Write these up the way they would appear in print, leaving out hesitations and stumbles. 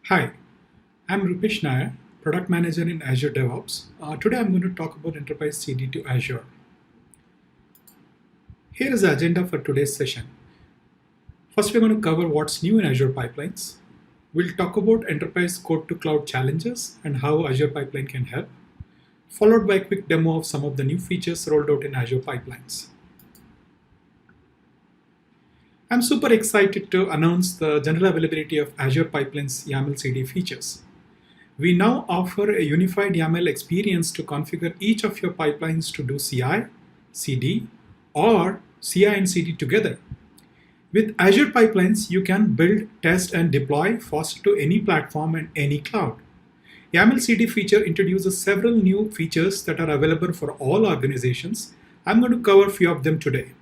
Hi, I'm Rupesh Nair, Product Manager in Azure DevOps. Today I'm going to talk about Enterprise CD to Azure. Here is the agenda for today's session. First, we're going to cover what's new in Azure Pipelines. We'll talk about Enterprise Code to Cloud challenges and how Azure Pipeline can help, followed by a quick demo of some of the new features rolled out in Azure Pipelines. I'm super excited to announce the general availability of Azure Pipelines YAML CD features. We now offer a unified YAML experience to configure each of your pipelines to do CI, CD, or CI and CD together. With Azure Pipelines, you can build, test, and deploy faster to any platform and any cloud. YAML CD feature introduces several new features that are available for all organizations. I'm going to cover a few of them today.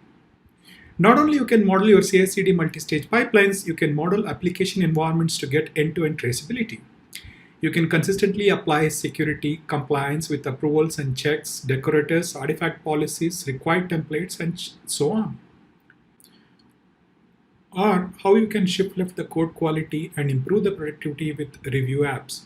Not only you can model your CI/CD multi-stage pipelines, you can model application environments to get end-to-end traceability. You can consistently apply security, compliance with approvals and checks, decorators, artifact policies, required templates, and so on. Or how you can shift left the code quality and improve the productivity with review apps.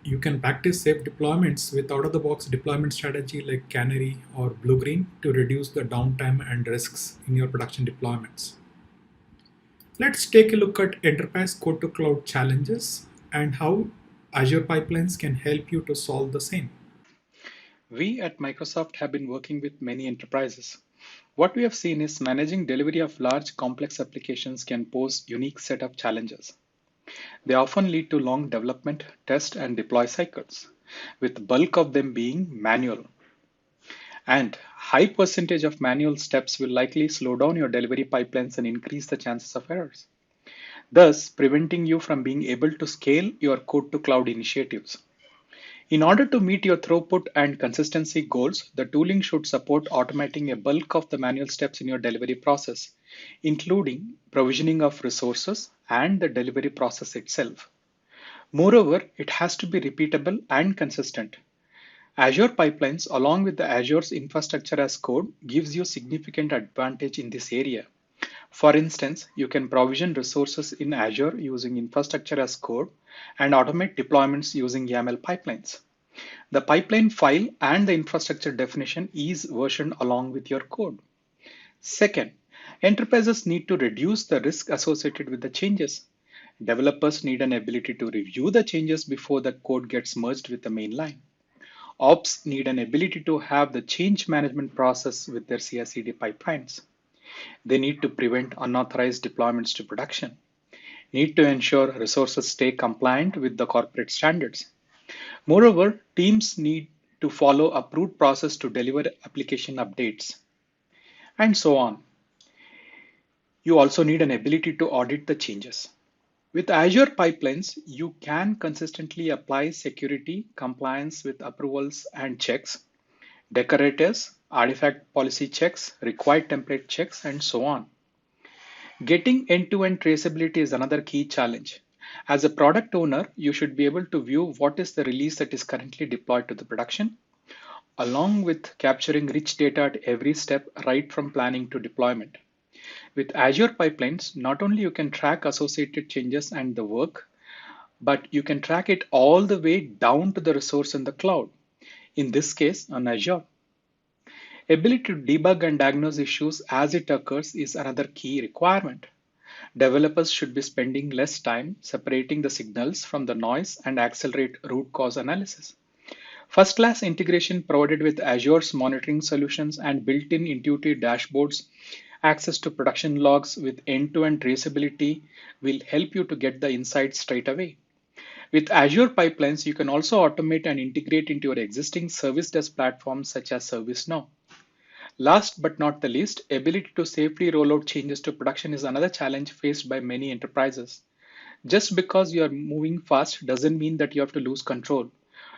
You can practice safe deployments with out-of-the-box deployment strategy like Canary or Blue-Green to reduce the downtime and risks in your production deployments. Let's take a look at enterprise code to cloud challenges and how Azure Pipelines can help you to solve the same. We at Microsoft have been working with many enterprises. What we have seen is managing delivery of large complex applications can pose unique set of challenges. They often lead to long development, test and deploy cycles, with bulk of them being manual. And high percentage of manual steps will likely slow down your delivery pipelines and increase the chances of errors, thus preventing you from being able to scale your code to cloud initiatives. In order to meet your throughput and consistency goals, the tooling should support automating a bulk of the manual steps in your delivery process, including provisioning of resources and the delivery process itself. Moreover, it has to be repeatable and consistent. Azure Pipelines, along with the Azure's infrastructure as code, gives you significant advantage in this area. For instance, you can provision resources in Azure using infrastructure as code and automate deployments using YAML pipelines. The pipeline file and the infrastructure definition is versioned along with your code. Second, enterprises need to reduce the risk associated with the changes. Developers need an ability to review the changes before the code gets merged with the main line. Ops need an ability to have the change management process with their CI/CD pipelines. They need to prevent unauthorized deployments to production, need to ensure resources stay compliant with the corporate standards. Moreover, teams need to follow approved process to deliver application updates, and so on. You also need an ability to audit the changes. With Azure Pipelines, you can consistently apply security, compliance with approvals and checks, decorators, artifact policy checks, required template checks, and so on. Getting end-to-end traceability is another key challenge. As a product owner, you should be able to view what is the release that is currently deployed to the production, along with capturing rich data at every step right from planning to deployment. With Azure Pipelines, not only you can track associated changes and the work, but you can track it all the way down to the resource in the cloud, in this case on Azure. Ability to debug and diagnose issues as it occurs is another key requirement. Developers should be spending less time separating the signals from the noise and accelerate root cause analysis. First-class integration provided with Azure's monitoring solutions and built-in intuitive dashboards, access to production logs with end-to-end traceability will help you to get the insights straight away. With Azure Pipelines, you can also automate and integrate into your existing service desk platforms such as ServiceNow. Last but not the least, ability to safely roll out changes to production is another challenge faced by many enterprises. Just because you are moving fast doesn't mean that you have to lose control.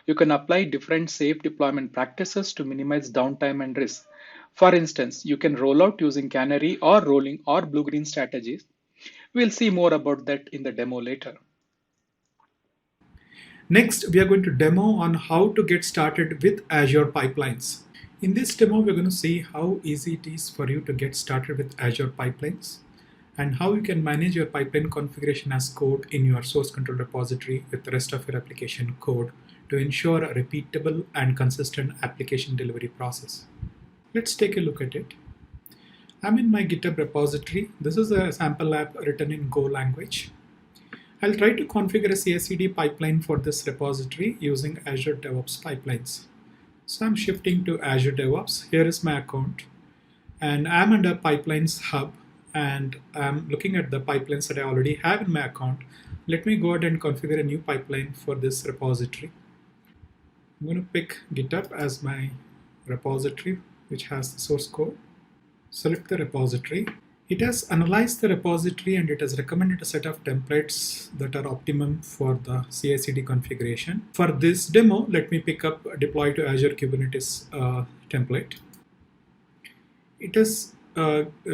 You can apply different safe deployment practices to minimize downtime and risk. For instance, you can roll out using Canary or rolling or blue-green strategies. We'll see more about that in the demo later. Next, we are going to demo on how to get started with Azure Pipelines. In this demo, we're going to see how easy it is for you to get started with Azure Pipelines and how you can manage your pipeline configuration as code in your source control repository with the rest of your application code to ensure a repeatable and consistent application delivery process. Let's take a look at it. I'm in my GitHub repository. This is a sample app written in Go language. I'll try to configure a CI/CD pipeline for this repository using Azure DevOps Pipelines. So I'm shifting to Azure DevOps. Here is my account, and I'm under Pipelines Hub, and I'm looking at the pipelines that I already have in my account. Let me go ahead and configure a new pipeline for this repository. I'm going to pick GitHub as my repository, which has the source code. Select the repository. It has analyzed the repository and it has recommended a set of templates that are optimum for the CI/CD configuration. For this demo, let me pick up deploy to Azure Kubernetes template. It has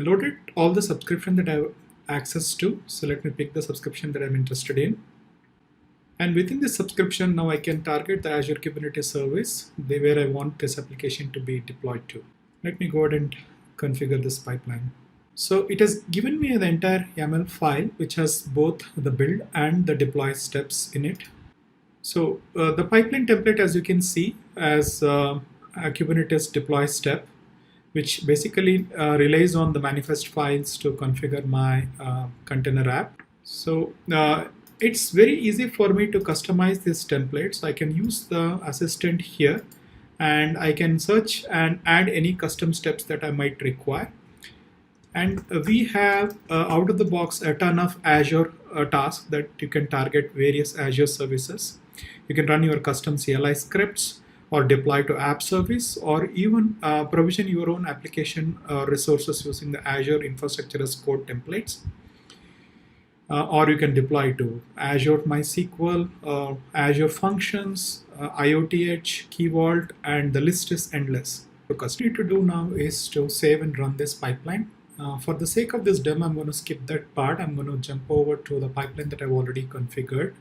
loaded all the subscription that I have access to. So let me pick the subscription that I'm interested in. And within this subscription, now I can target the Azure Kubernetes service where I want this application to be deployed to. Let me go ahead and configure this pipeline. So it has given me the entire YAML file, which has both the build and the deploy steps in it. So the pipeline template, as you can see, has a Kubernetes deploy step, which basically relies on the manifest files to configure my container app. So it's very easy for me to customize this template. So I can use the assistant here, and I can search and add any custom steps that I might require. And we have out of the box a ton of Azure tasks that you can target various Azure services. You can run your custom CLI scripts or deploy to app service, or even provision your own application resources using the Azure infrastructure as code templates. Or you can deploy to Azure MySQL, Azure Functions, IoT Edge, Key Vault, and the list is endless. What you need to do now is to save and run this pipeline. For the sake of this demo, I'm going to skip that part. I'm going to jump over to the pipeline that I've already configured.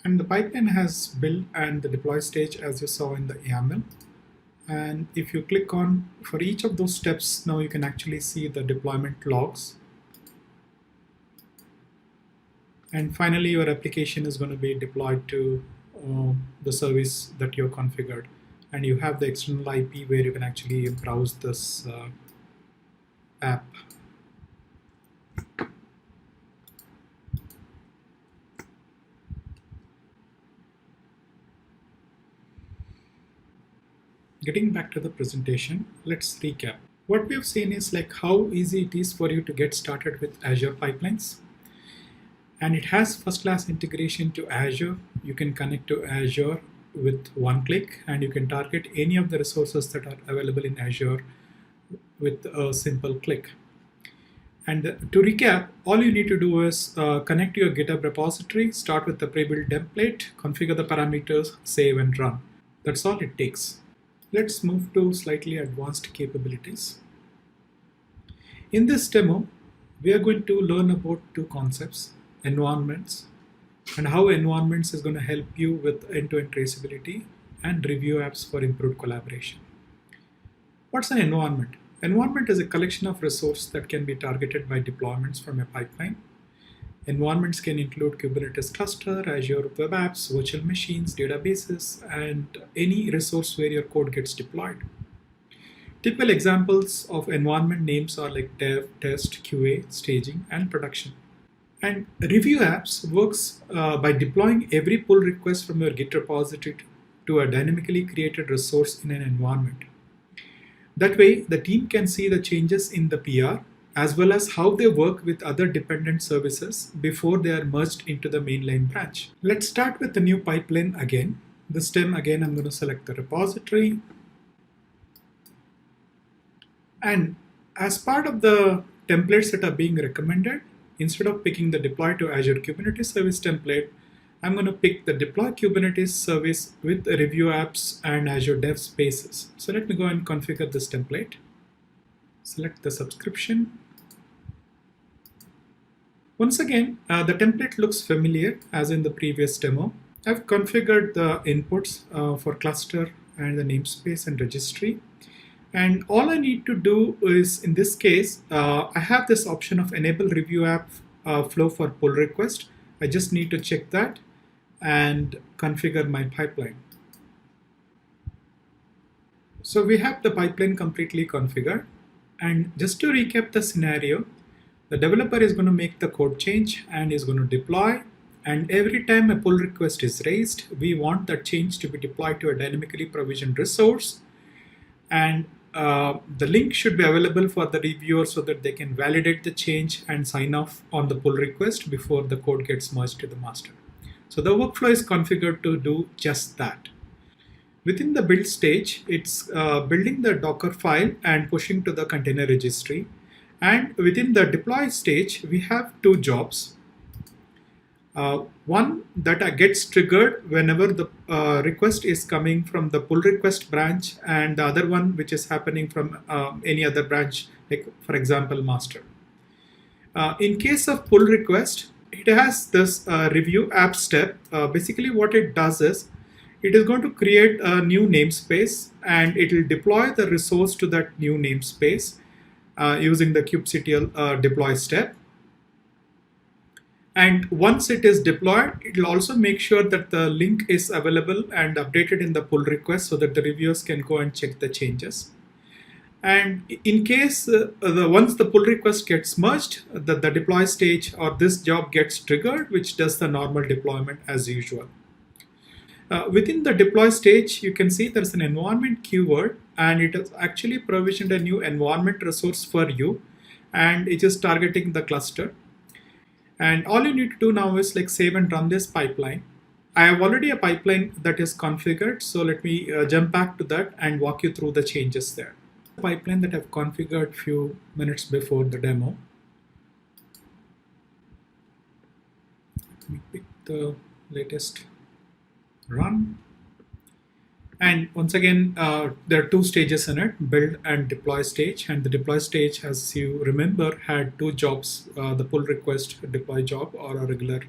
And the pipeline has build and the deploy stage, as you saw in the YAML. And if you click on for each of those steps, now you can actually see the deployment logs. And finally, your application is going to be deployed to the service that you've configured. And you have the external IP where you can actually browse this app. Getting back to the presentation, let's recap. What we've seen is like how easy it is for you to get started with Azure Pipelines. And it has first-class integration to Azure. You can connect to Azure with one click, and you can target any of the resources that are available in Azure with a simple click. And to recap, all you need to do is connect to your GitHub repository, start with the pre-built template, configure the parameters, save and run. That's all it takes. Let's move to slightly advanced capabilities. In this demo, we are going to learn about two concepts: environments, and how environments is going to help you with end-to-end traceability, and review apps for improved collaboration. What's an environment? Environment is a collection of resources that can be targeted by deployments from a pipeline. Environments can include Kubernetes cluster, Azure web apps, virtual machines, databases, and any resource where your code gets deployed. Typical examples of environment names are like dev, test, QA, staging, and production. And review apps works by deploying every pull request from your Git repository to a dynamically created resource in an environment. That way, the team can see the changes in the PR as well as how they work with other dependent services before they are merged into the mainline branch. Let's start with the new pipeline again. This time again, I'm going to select the repository. And as part of the templates that are being recommended, instead of picking the deploy to Azure Kubernetes service template, I'm going to pick the deploy Kubernetes service with review apps and Azure Dev Spaces. So let me go and configure this template. Select the subscription. Once again, the template looks familiar as in the previous demo. I've configured the inputs for cluster, and the namespace and registry. And all I need to do is, in this case, I have this option of enable review app flow for pull request. I just need to check that and configure my pipeline. So we have the pipeline completely configured. And just to recap the scenario, the developer is going to make the code change and is going to deploy. And every time a pull request is raised, we want that change to be deployed to a dynamically provisioned resource. And the link should be available for the reviewer so that they can validate the change and sign off on the pull request before the code gets merged to the master. So the workflow is configured to do just that. Within the build stage, it's building the Docker file and pushing to the container registry. And within the deploy stage, we have two jobs. One that gets triggered whenever the request is coming from the pull request branch, and the other one which is happening from any other branch, like for example, master. In case of pull request, it has this review app step. Basically what it does is, it is going to create a new namespace and it will deploy the resource to that new namespace using the kubectl deploy step. And once it is deployed, it will also make sure that the link is available and updated in the pull request so that the reviewers can go and check the changes. And in case once the pull request gets merged, the deploy stage or this job gets triggered, which does the normal deployment as usual. Within the deploy stage, you can see there's an environment keyword, and it has actually provisioned a new environment resource for you, and it is targeting the cluster. And all you need to do now is like save and run this pipeline. I have already a pipeline that is configured, so let me jump back to that and walk you through the changes there. The pipeline that I've configured a few minutes before the demo. Let me pick the latest run. And once again, there are two stages in it, build and deploy stage. And the deploy stage, as you remember, had two jobs, the pull request deploy job or a regular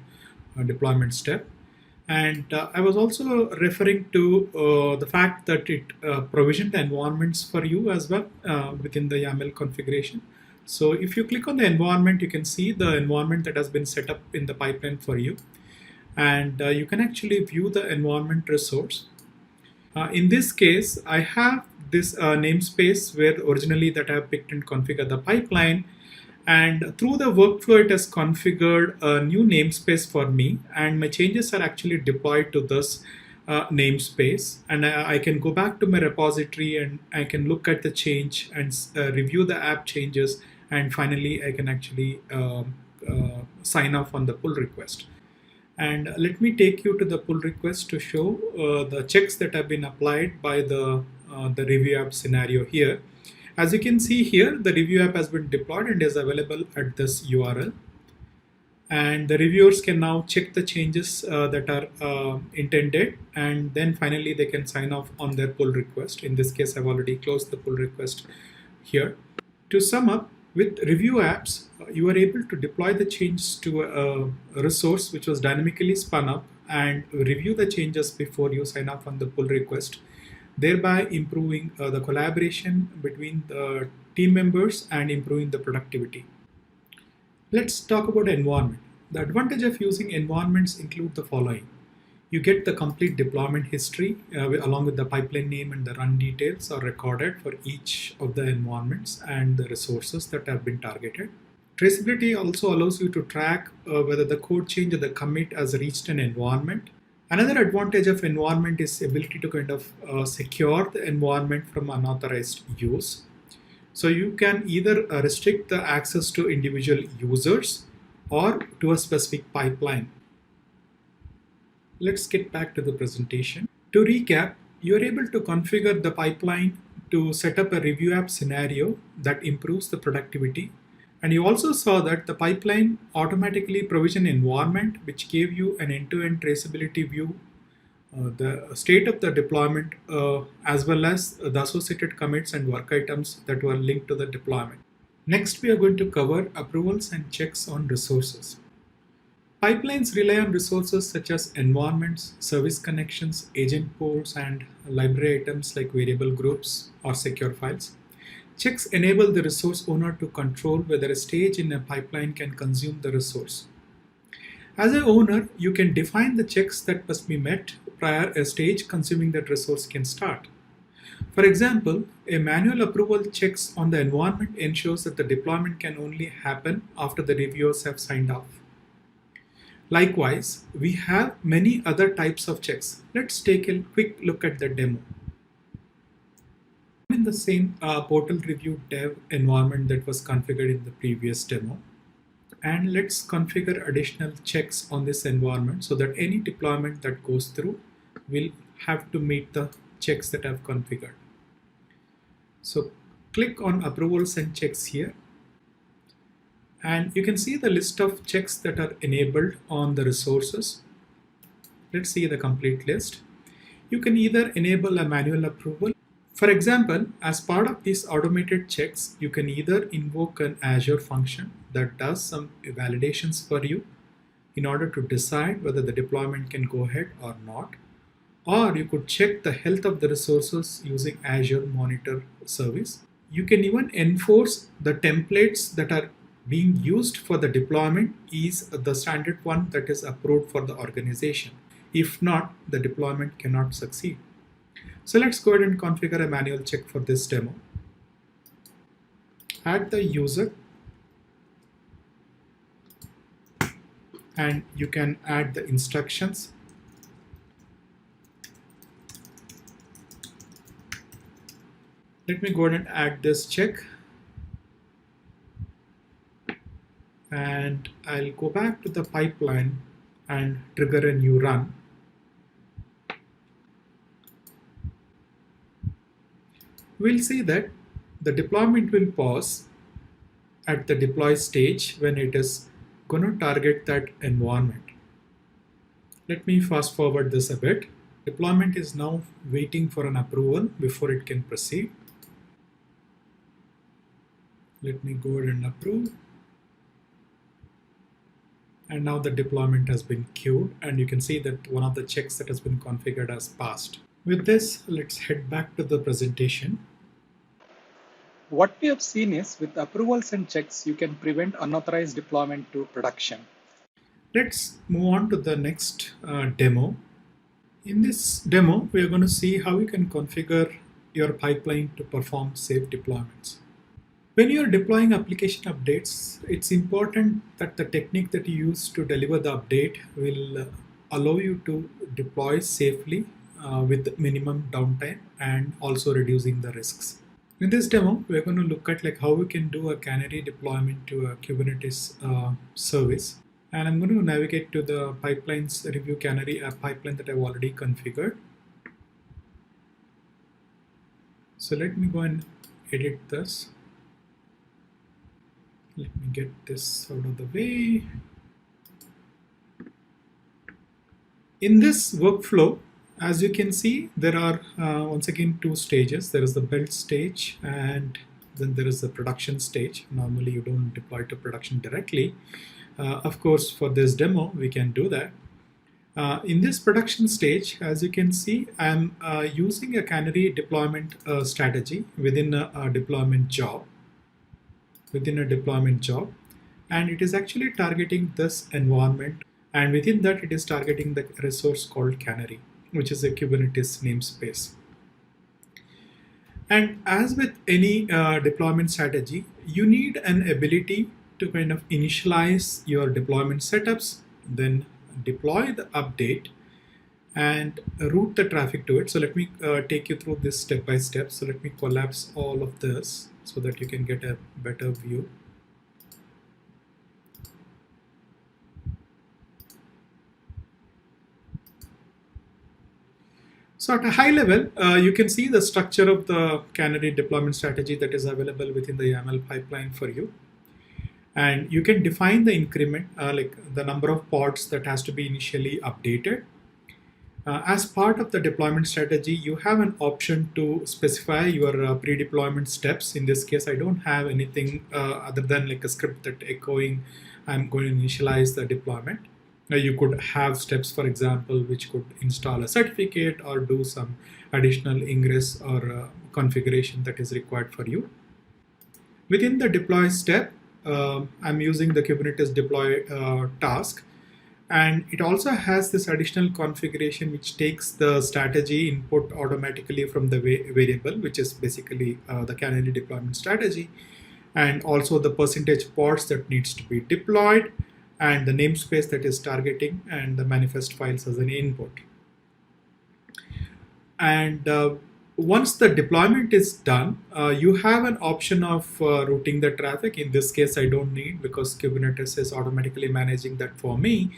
deployment step. And I was also referring to the fact that it provisioned the environments for you as well within the YAML configuration. So if you click on the environment, you can see the environment that has been set up in the pipeline for you. And you can actually view the environment resource. In this case, I have this namespace where originally that I have picked and configured the pipeline. And through the workflow, it has configured a new namespace for me. And my changes are actually deployed to this namespace. And I can go back to my repository and I can look at the change and review the app changes. And finally, I can actually sign off on the pull request. And let me take you to the pull request to show the checks that have been applied by the review app scenario here. As you can see here, the review app has been deployed and is available at this URL. And the reviewers can now check the changes that are intended, and then finally they can sign off on their pull request. In this case, I've already closed the pull request here. To sum up, with review apps, you are able to deploy the changes to a resource which was dynamically spun up and review the changes before you sign off on the pull request, thereby improving the collaboration between the team members and improving the productivity. Let's talk about environment. The advantage of using environments include the following. You get the complete deployment history along with the pipeline name, and the run details are recorded for each of the environments and the resources that have been targeted. Traceability also allows you to track whether the code change or the commit has reached an environment. Another advantage of environment is ability to kind of secure the environment from unauthorized use. So you can either restrict the access to individual users or to a specific pipeline. Let's get back to the presentation. To recap, you're able to configure the pipeline to set up a review app scenario that improves the productivity. And you also saw that the pipeline automatically provisioned environment, which gave you an end-to-end traceability view, the state of the deployment, as well as the associated commits and work items that were linked to the deployment. Next, we are going to cover approvals and checks on resources. Pipelines rely on resources such as environments, service connections, agent pools, and library items like variable groups or secure files. Checks enable the resource owner to control whether a stage in a pipeline can consume the resource. As an owner, you can define the checks that must be met prior a stage consuming that resource can start. For example, a manual approval checks on the environment ensures that the deployment can only happen after the reviewers have signed off. Likewise, we have many other types of checks. Let's take a quick look at the demo. In the same portal review dev environment that was configured in the previous demo. And let's configure additional checks on this environment so that any deployment that goes through will have to meet the checks that I've configured. So click on approvals and checks here. And you can see the list of checks that are enabled on the resources. Let's see the complete list. You can either enable a manual approval. For example, as part of these automated checks, you can either invoke an Azure function that does some validations for you in order to decide whether the deployment can go ahead or not. Or you could check the health of the resources using Azure Monitor service. You can even enforce the templates that are being used for the deployment is the standard one that is approved for the organization. If not, the deployment cannot succeed. So let's go ahead and configure a manual check for this demo. Add the user, and you can add the instructions. Let me go ahead and add this check. And I'll go back to the pipeline and trigger a new run. We'll see that the deployment will pause at the deploy stage when it is going to target that environment. Let me fast forward this a bit. Deployment is now waiting for an approval before it can proceed. Let me go ahead and approve. And now the deployment has been queued, and you can see that one of the checks that has been configured has passed. With this, let's head back to the presentation. What we have seen is with approvals and checks, you can prevent unauthorized deployment to production. Let's move on to the next demo. In this demo, we are going to see how you can configure your pipeline to perform safe deployments. When you're deploying application updates, it's important that the technique that you use to deliver the update will allow you to deploy safely with minimum downtime and also reducing the risks. In this demo, we're going to look at how we can do a canary deployment to a Kubernetes service. And I'm going to navigate to the pipelines review canary pipeline that I've already configured. So let me go and edit this. Let me get this out of the way. In this workflow, as you can see, there are once again two stages. There is the build stage and then there is the production stage. Normally you don't deploy to production directly. Of course, for this demo, we can do that. In this production stage, as you can see, I'm using a canary deployment strategy within a deployment job. And it is actually targeting this environment, and within that it is targeting the resource called canary, which is a Kubernetes namespace. And as with any deployment strategy, you need an ability to kind of initialize your deployment setups, then deploy the update and route the traffic to it. So let me take you through this step by step. So let me collapse all of this so that you can get a better view. So at a high level, you can see the structure of the canary deployment strategy that is available within the YAML pipeline for you. And you can define the increment, like the number of pods that has to be initially updated. As part of the deployment strategy, you have an option to specify your pre-deployment steps. In this case, I don't have anything other than like a script that echoing I'm going to initialize the deployment. You could have steps, for example, which could install a certificate or do some additional ingress or configuration that is required for you. Within the deploy step, I'm using the Kubernetes deploy task, and it also has this additional configuration which takes the strategy input automatically from the variable, which is basically the canary deployment strategy, and also the percentage pods that needs to be deployed, and the namespace that is targeting, and the manifest files as an input. And once the deployment is done, you have an option of routing the traffic. In this case, I don't need, because Kubernetes is automatically managing that for me.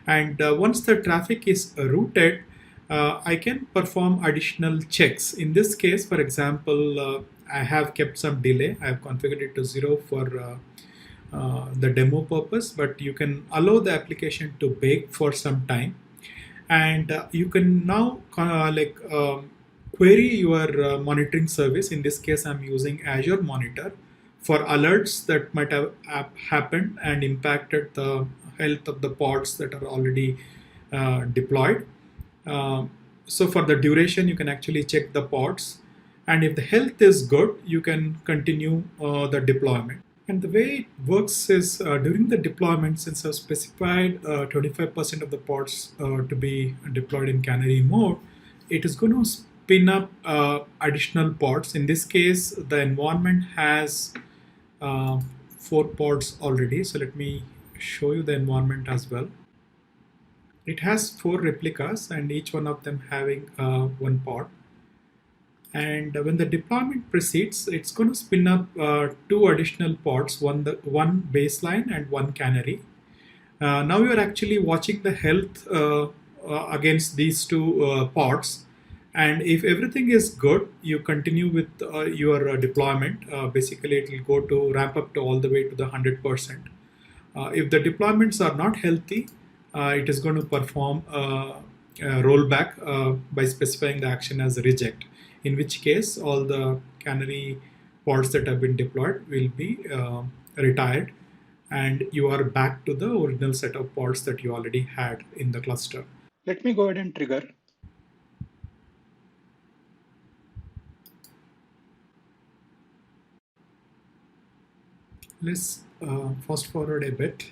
And once the traffic is routed, I can perform additional checks. In this case, for example, I have kept some delay. I have configured it to 0 for the demo purpose, but you can allow the application to bake for some time. And you can now query your monitoring service. In this case, I'm using Azure Monitor for alerts that might have happened and impacted the health of the pods that are already deployed. So for the duration, you can actually check the pods, and if the health is good, you can continue the deployment. And the way it works is during the deployment, since I've specified 25% of the pods to be deployed in canary mode, it is going to spin up additional pods. In this case, the environment has 4 pods already. So let me show you the environment as well. It has 4 replicas, and each one of them having 1 pod. And when the deployment proceeds, it's going to spin up 2 additional pods, one baseline and 1 canary. Now you're actually watching the health against these 2 pods. And if everything is good, you continue with your deployment. Basically, it will go to ramp up to all the way to the 100%. If the deployments are not healthy, it is going to perform rollback by specifying the action as reject, in which case all the canary pods that have been deployed will be retired, and you are back to the original set of pods that you already had in the cluster. Let me go ahead and trigger. Let's fast forward a bit.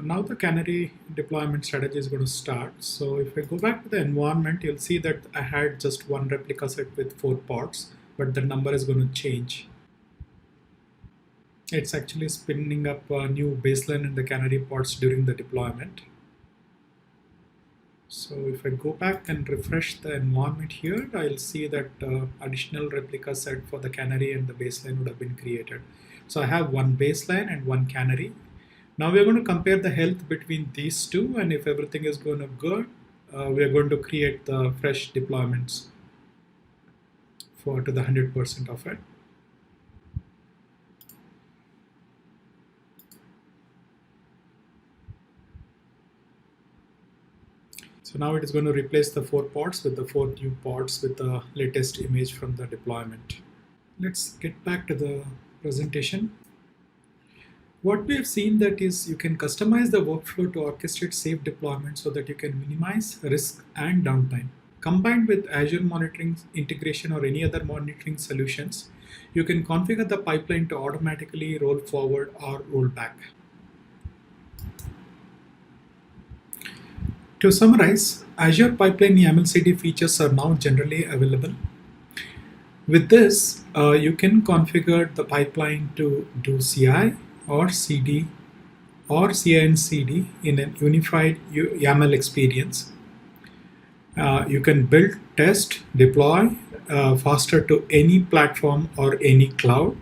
Now the canary deployment strategy is going to start. So if I go back to the environment, you'll see that I had just 1 replica set with 4 pods, but the number is going to change. It's actually spinning up a new baseline in the canary pods during the deployment. So if I go back and refresh the environment here, I'll see that additional replica set for the canary and the baseline would have been created. So I have 1 baseline and 1 canary. Now we're going to compare the health between these 2, and if everything is going to good, we're going to create the fresh deployments to the 100% of it. So now it is going to replace the 4 pods with the 4 new pods with the latest image from the deployment. Let's get back to the presentation. What we have seen that is you can customize the workflow to orchestrate safe deployment so that you can minimize risk and downtime. Combined with Azure monitoring integration or any other monitoring solutions, you can configure the pipeline to automatically roll forward or roll back. To summarize, Azure Pipeline YAML CD features are now generally available. With this, you can configure the pipeline to do CI or CD or CI and CD in a unified YAML experience. You can build, test, deploy faster to any platform or any cloud.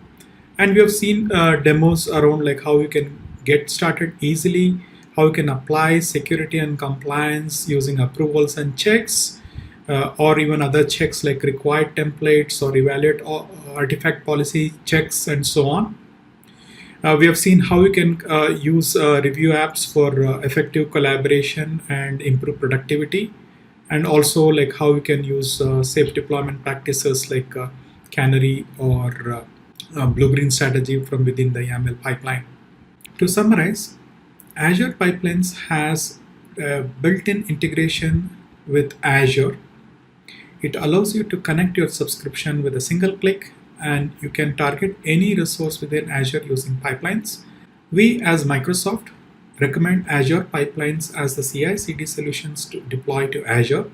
And we have seen demos around like how you can get started easily, how you can apply security and compliance using approvals and checks, or even other checks like required templates or evaluate artifact policy checks and so on. We have seen how you can use review apps for effective collaboration and improve productivity, and also like how you can use safe deployment practices like Canary or blue-green strategy from within the YAML pipeline. To summarize, Azure Pipelines has a built-in integration with Azure. It allows you to connect your subscription with a single click, and you can target any resource within Azure using pipelines. We, as Microsoft, recommend Azure Pipelines as the CI/CD solutions to deploy to Azure.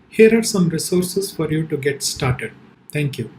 Here are some resources for you to get started. Thank you.